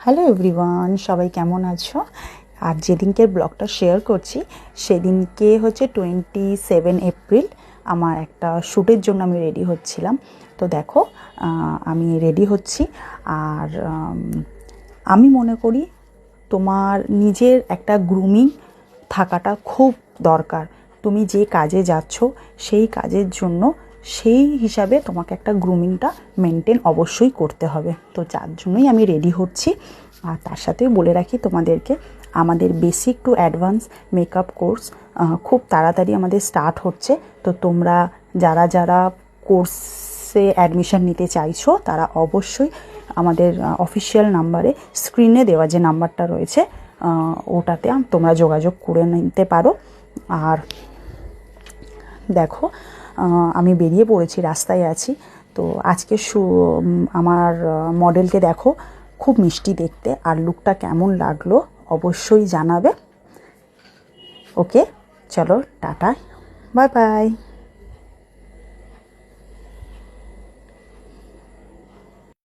Hello everyone, সবাই কেমন আছো? আর যেদিনকে ব্লগটা শেয়ার করছি সেদিনকে হচ্ছে 27 এপ্রিল। আমার একটা শ্যুটের জন্য আমি রেডি হচ্ছিলাম। তো দেখো, আমি রেডি হচ্ছি। আর আমি মনে করি তোমার নিজের একটা গ্রুমিং থাকাটা খুব দরকার। তুমি যে কাজে যাচ্ছ সেই কাজের জন্য সেই হিসাবে তোমাকে একটা গ্রুমিংটা মেনটেন অবশ্যই করতে হবে। তো যার জন্যই আমি রেডি হচ্ছি। আর তার সাথেও বলে রাখি তোমাদেরকে, আমাদের basic to advance makeup course খুব তাড়াতাড়ি আমাদের স্টার্ট হচ্ছে। তো তোমরা যারা যারা কোর্সে অ্যাডমিশন নিতে চাইছো তারা অবশ্যই আমাদের অফিসিয়াল নাম্বারে, স্ক্রিনে দেওয়া যে নাম্বারটা রয়েছে ওটাতে তোমরা যোগাযোগ করে নিতে পারো। আর দেখো, আমি বেরিয়ে পড়েছি, রাস্তায় আছি। তো আজকে আমার মডেলকে দেখো, খুব মিষ্টি দেখতে। আর লুকটা কেমন লাগলো অবশ্যই জানাবে। ওকে, চলো টাটা, বাই বাই।